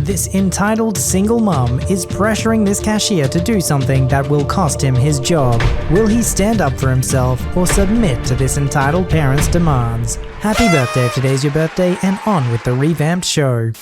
This entitled single mum is pressuring this cashier to do something that will cost him his job. Will he stand up for himself or submit to this entitled parent's demands? Happy birthday if today's your birthday, and on with the revamped show.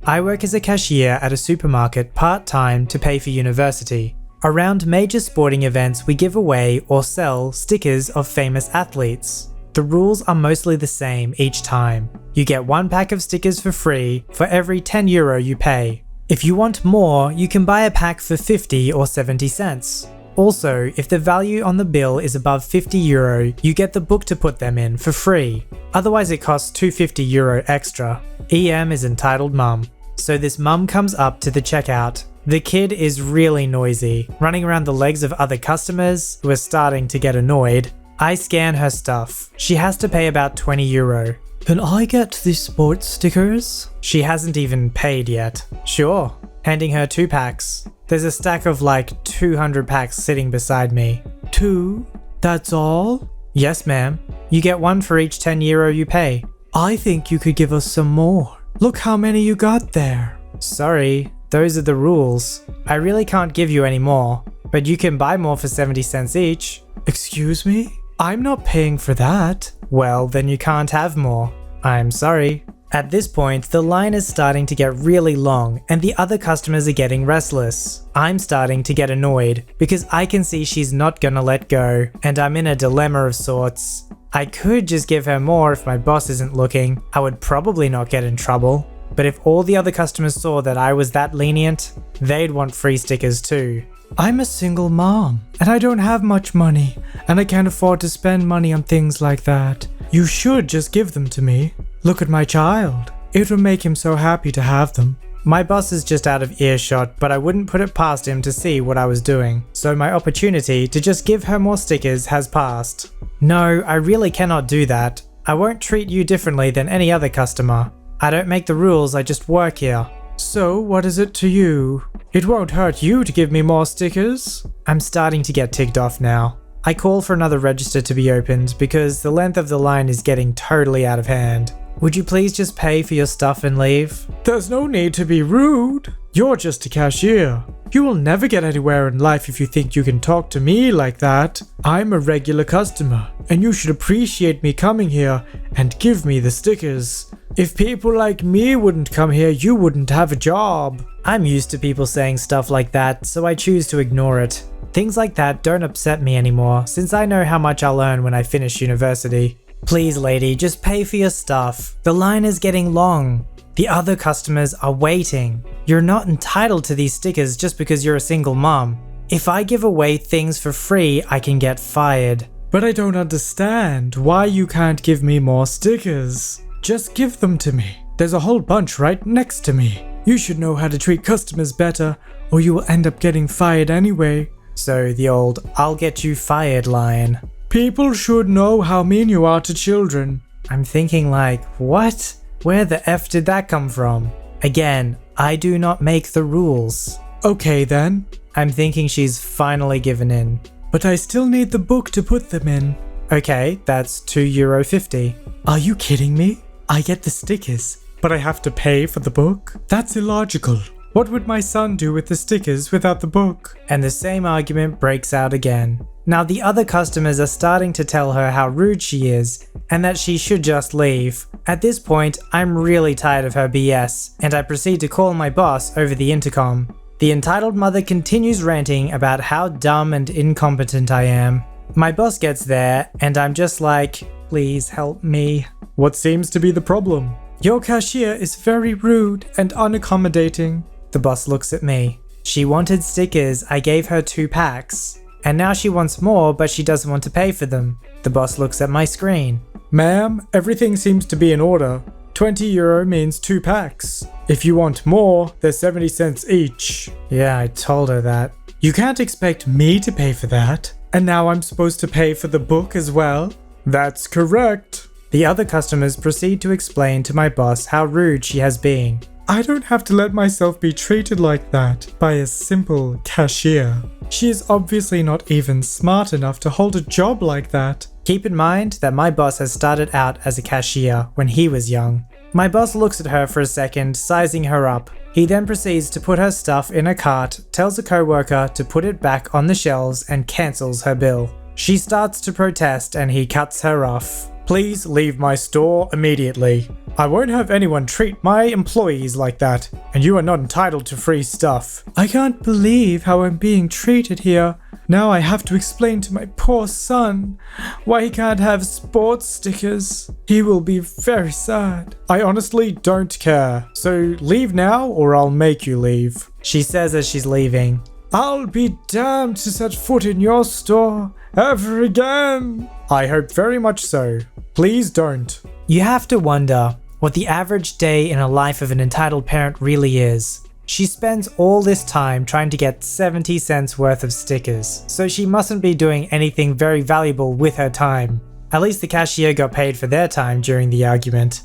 I work as a cashier at a supermarket part-time to pay for university. Around major sporting events, we give away or sell stickers of famous athletes. The rules are mostly the same each time. You get one pack of stickers for free for every €10 you pay. If you want more, you can buy a pack for 50 or 70 cents. Also, if the value on the bill is above €50, you get the book to put them in for free. Otherwise it costs €250 extra. EM is entitled mum. So this mum comes up to the checkout. The kid is really noisy, running around the legs of other customers who are starting to get annoyed. I scan her stuff. She has to pay about €20. Can I get the sports stickers? She hasn't even paid yet. Sure. Handing her 2 packs. There's a stack of like 200 packs sitting beside me. 2? That's all? Yes, ma'am. You get 1 for each €10 you pay. I think you could give us some more. Look how many you got there. Sorry, those are the rules. I really can't give you any more, but you can buy more for 70 cents each. Excuse me? I'm not paying for that. Well, then you can't have more. I'm sorry. At this point, the line is starting to get really long and the other customers are getting restless. I'm starting to get annoyed because I can see she's not gonna let go and I'm in a dilemma of sorts. I could just give her more if my boss isn't looking. I would probably not get in trouble. But if all the other customers saw that I was that lenient, they'd want free stickers too. I'm a single mom, and I don't have much money, and I can't afford to spend money on things like that. You should just give them to me. Look at my child. It would make him so happy to have them. My boss is just out of earshot, but I wouldn't put it past him to see what I was doing, so my opportunity to just give her more stickers has passed. No, I really cannot do that. I won't treat you differently than any other customer. I don't make the rules, I just work here. So, what is it to you? It won't hurt you to give me more stickers. I'm starting to get ticked off now. I call for another register to be opened because the length of the line is getting totally out of hand. Would you please just pay for your stuff and leave? There's no need to be rude. You're just a cashier. You will never get anywhere in life if you think you can talk to me like that. I'm a regular customer, and you should appreciate me coming here and give me the stickers. If people like me wouldn't come here, you wouldn't have a job. I'm used to people saying stuff like that, so I choose to ignore it. Things like that don't upset me anymore, since I know how much I'll earn when I finish university. Please, lady, just pay for your stuff. The line is getting long. The other customers are waiting. You're not entitled to these stickers just because you're a single mom. If I give away things for free, I can get fired. But I don't understand why you can't give me more stickers. Just give them to me. There's a whole bunch right next to me. You should know how to treat customers better, or you will end up getting fired anyway. So the old "I'll get you fired" line. People should know how mean you are to children. I'm thinking like, what? Where the F did that come from? Again, I do not make the rules. Okay then. I'm thinking she's finally given in. But I still need the book to put them in. Okay, that's €2.50. Are you kidding me? I get the stickers, but I have to pay for the book? That's illogical. What would my son do with the stickers without the book? And the same argument breaks out again. Now the other customers are starting to tell her how rude she is and that she should just leave. At this point, I'm really tired of her BS and I proceed to call my boss over the intercom. The entitled mother continues ranting about how dumb and incompetent I am. My boss gets there and I'm just like, please help me. What seems to be the problem? Your cashier is very rude and unaccommodating. The boss looks at me. She wanted stickers, I gave her 2 packs. And now she wants more, but she doesn't want to pay for them. The boss looks at my screen. Ma'am, everything seems to be in order. €20 means 2 packs. If you want more, they're 70 cents each. Yeah, I told her that. You can't expect me to pay for that. And now I'm supposed to pay for the book as well? That's correct. The other customers proceed to explain to my boss how rude she has been. I don't have to let myself be treated like that by a simple cashier. She is obviously not even smart enough to hold a job like that. Keep in mind that my boss has started out as a cashier when he was young. My boss looks at her for a second, sizing her up. He then proceeds to put her stuff in a cart, tells a coworker to put it back on the shelves and cancels her bill. She starts to protest and he cuts her off. "Please leave my store immediately. I won't have anyone treat my employees like that, and you are not entitled to free stuff. I can't believe how I'm being treated here. Now I have to explain to my poor son why he can't have sports stickers. He will be very sad. I honestly don't care. So leave now or I'll make you leave," she says as she's leaving. "I'll be damned to set foot in your store ever again." "I hope very much so. Please don't." You have to wonder what the average day in a life of an entitled parent really is. She spends all this time trying to get 70 cents worth of stickers, so she mustn't be doing anything very valuable with her time. At least the cashier got paid for their time during the argument.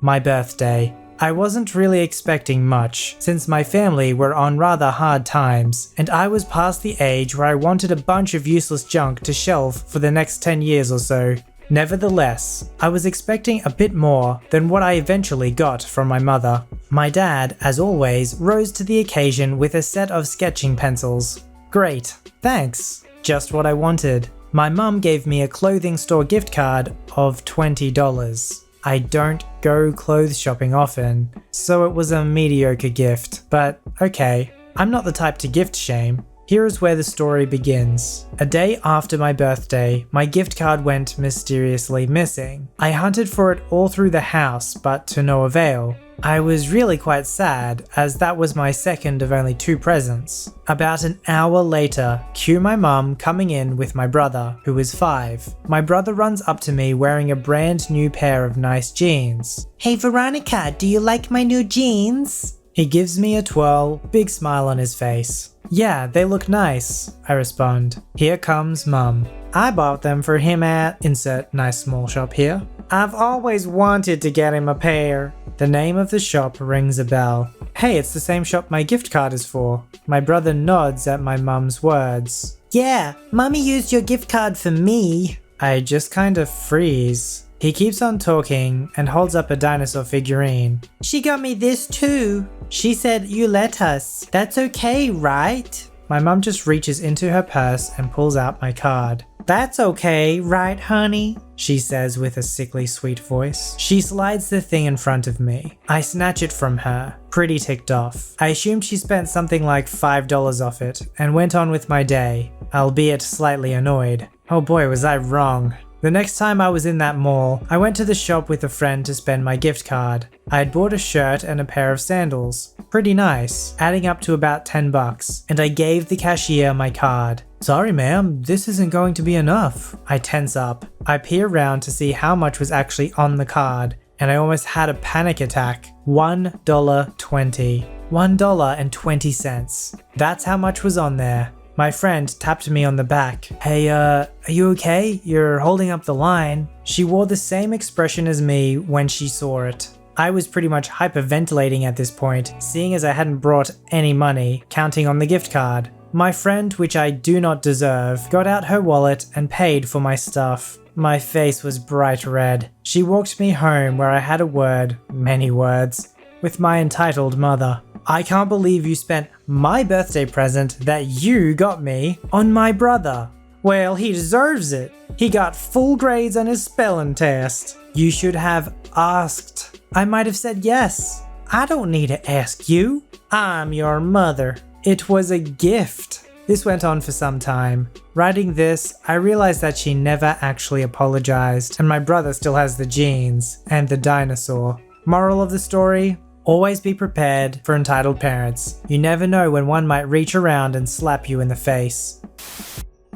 My birthday. I wasn't really expecting much, since my family were on rather hard times, and I was past the age where I wanted a bunch of useless junk to shelve for the next 10 years or so. Nevertheless, I was expecting a bit more than what I eventually got from my mother. My dad, as always, rose to the occasion with a set of sketching pencils. Great, thanks. Just what I wanted. My mum gave me a clothing store gift card of $20. I don't go clothes shopping often, so it was a mediocre gift, but okay. I'm not the type to gift shame. Here is where the story begins. A day after my birthday, my gift card went mysteriously missing. I hunted for it all through the house, but to no avail. I was really quite sad, as that was my second of only 2 presents. About an hour later, cue my mum coming in with my brother, who is 5. My brother runs up to me wearing a brand new pair of nice jeans. "Hey Veronica, do you like my new jeans?" He gives me a twirl, big smile on his face. "Yeah, they look nice," I respond. Here comes mum. "I bought them for him at insert nice small shop here. I've always wanted to get him a pair." The name of the shop rings a bell. Hey, it's the same shop my gift card is for. My brother nods at my mum's words. "Yeah, Mummy used your gift card for me." I just kind of freeze. He keeps on talking and holds up a dinosaur figurine. "She got me this too. She said you let us. That's okay, right?" My mum just reaches into her purse and pulls out my card. "That's okay, right, honey?" she says with a sickly sweet voice. She slides the thing in front of me. I snatch it from her, pretty ticked off. I assumed she spent something like $5 off it and went on with my day, albeit slightly annoyed. Oh boy, was I wrong. The next time I was in that mall, I went to the shop with a friend to spend my gift card. I had bought a shirt and a pair of sandals. Pretty nice, adding up to about $10, and I gave the cashier my card. "Sorry ma'am, this isn't going to be enough." I tense up. I peer around to see how much was actually on the card, and I almost had a panic attack. $1.20. $1.20. That's how much was on there. My friend tapped me on the back. "Hey, are you okay? You're holding up the line." She wore the same expression as me when she saw it. I was pretty much hyperventilating at this point, seeing as I hadn't brought any money, counting on the gift card. My friend, which I do not deserve, got out her wallet and paid for my stuff. My face was bright red. She walked me home where I had a word, many words, with my entitled mother. "I can't believe you spent my birthday present that you got me on my brother." "Well, he deserves it. He got full grades on his spelling test." "You should have asked." "I might have said yes." "I don't need to ask you. I'm your mother." It was a gift. This went on for some time. Writing this, I realized that she never actually apologized, and my brother still has the jeans and the dinosaur. Moral of the story? Always be prepared for entitled parents. You never know when one might reach around and slap you in the face.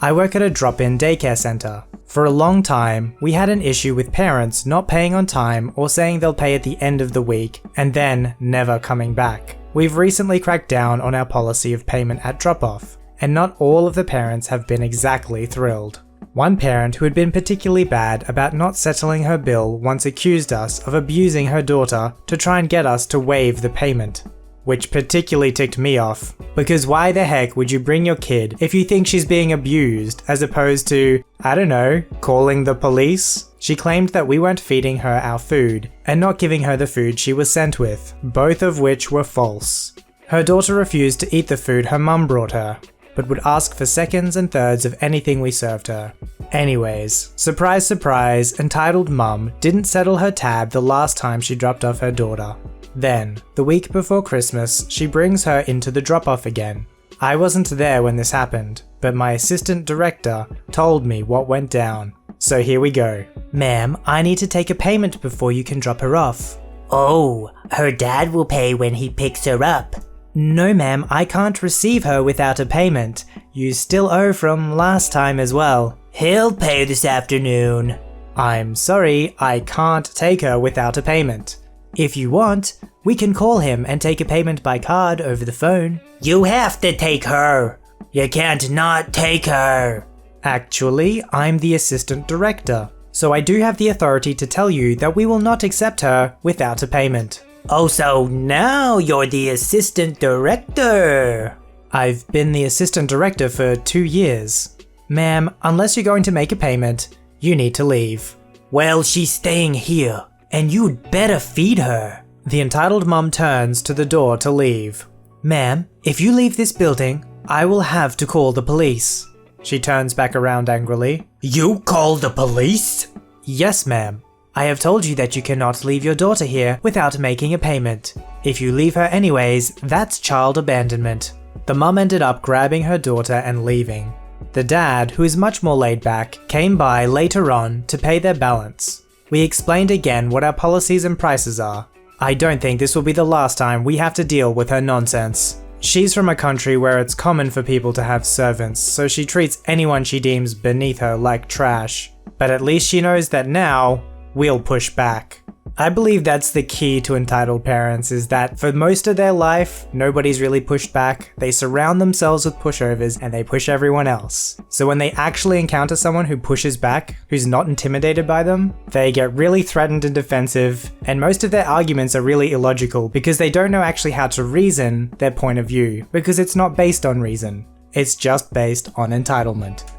I work at a drop-in daycare center. For a long time, we had an issue with parents not paying on time or saying they'll pay at the end of the week, and then never coming back. We've recently cracked down on our policy of payment at drop-off, and not all of the parents have been exactly thrilled. One parent who had been particularly bad about not settling her bill once accused us of abusing her daughter to try and get us to waive the payment. Which particularly ticked me off, because why the heck would you bring your kid if you think she's being abused as opposed to, I don't know, calling the police? She claimed that we weren't feeding her our food and not giving her the food she was sent with, both of which were false. Her daughter refused to eat the food her mum brought her, but would ask for seconds and thirds of anything we served her. Anyways, surprise surprise, entitled mum didn't settle her tab the last time she dropped off her daughter. Then, the week before Christmas, she brings her into the drop-off again. I wasn't there when this happened, but my assistant director told me what went down. So here we go. Ma'am, I need to take a payment before you can drop her off. Oh, her dad will pay when he picks her up. No ma'am, I can't receive her without a payment. You still owe from last time as well. He'll pay this afternoon. I'm sorry, I can't take her without a payment. If you want, we can call him and take a payment by card over the phone. You have to take her. You can't not take her. Actually, I'm the assistant director, so I do have the authority to tell you that we will not accept her without a payment. Oh, so now you're the assistant director. I've been the assistant director for 2 years. Ma'am, unless you're going to make a payment, you need to leave. Well, she's staying here, and you'd better feed her. The entitled mum turns to the door to leave. Ma'am, if you leave this building, I will have to call the police. She turns back around angrily. You call the police? Yes, ma'am. I have told you that you cannot leave your daughter here without making a payment. If you leave her anyways, that's child abandonment. The mum ended up grabbing her daughter and leaving. The dad, who is much more laid back, came by later on to pay their balance. We explained again what our policies and prices are. I don't think this will be the last time we have to deal with her nonsense. She's from a country where it's common for people to have servants, so she treats anyone she deems beneath her like trash. But at least she knows that now, we'll push back. I believe that's the key to entitled parents, is that for most of their life, nobody's really pushed back. They surround themselves with pushovers and they push everyone else. So when they actually encounter someone who pushes back, who's not intimidated by them, they get really threatened and defensive, and most of their arguments are really illogical because they don't know actually how to reason their point of view, because it's not based on reason. It's just based on entitlement.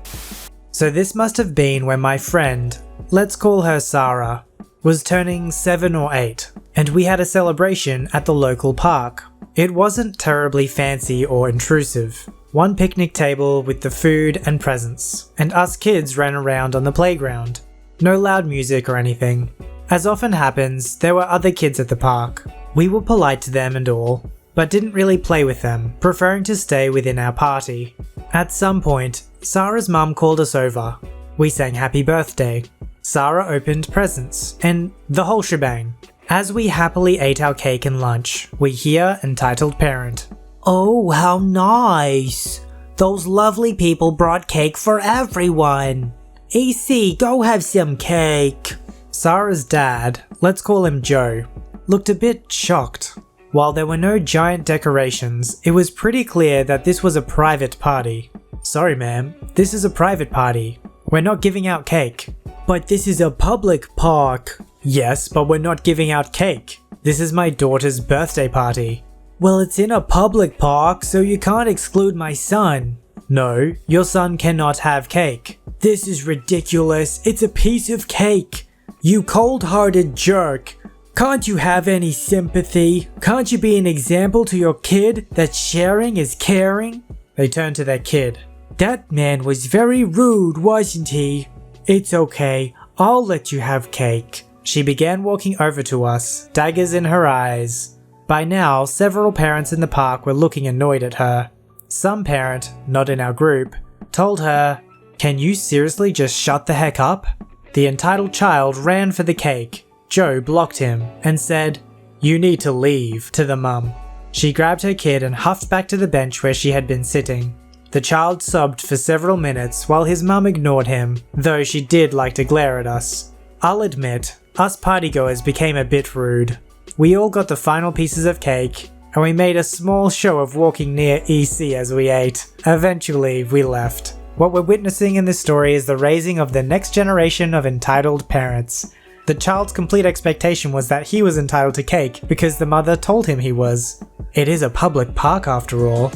So this must have been when my friend, let's call her Sarah, was turning 7 or 8, and we had a celebration at the local park. It wasn't terribly fancy or intrusive. One picnic table with the food and presents, and us kids ran around on the playground. No loud music or anything. As often happens, there were other kids at the park. We were polite to them and all, but didn't really play with them, preferring to stay within our party. At some point, Sarah's mum called us over. We sang happy birthday. Sarah opened presents, and the whole shebang. As we happily ate our cake and lunch, we hear entitled parent. Oh, how nice. Those lovely people brought cake for everyone. EC, go have some cake. Sarah's dad, let's call him Joe, looked a bit shocked. While there were no giant decorations, it was pretty clear that this was a private party. Sorry ma'am, this is a private party. We're not giving out cake. But this is a public park. Yes, but we're not giving out cake. This is my daughter's birthday party. Well, it's in a public park, so you can't exclude my son. No, your son cannot have cake. This is ridiculous. It's a piece of cake. You cold-hearted jerk. Can't you have any sympathy? Can't you be an example to your kid that sharing is caring? They turn to their kid. That man was very rude, wasn't he? It's okay, I'll let you have cake. She began walking over to us, daggers in her eyes. By now, several parents in the park were looking annoyed at her. Some parent, not in our group, told her, "Can you seriously just shut the heck up?" The entitled child ran for the cake. Joe blocked him and said, "You need to leave," to the mum. She grabbed her kid and huffed back to the bench where she had been sitting. The child sobbed for several minutes while his mum ignored him, though she did like to glare at us. I'll admit, us partygoers became a bit rude. We all got the final pieces of cake, and we made a small show of walking near EC as we ate. Eventually, we left. What we're witnessing in this story is the raising of the next generation of entitled parents. The child's complete expectation was that he was entitled to cake because the mother told him he was. It is a public park after all.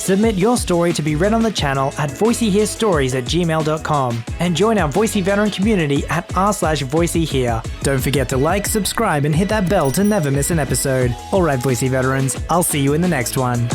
Submit your story to be read on the channel at VoiceyHereStories@gmail.com and join our Voicey veteran community at r/VoiceyHere. Don't forget to like, subscribe, and hit that bell to never miss an episode. Alright, Voicey veterans, I'll see you in the next one.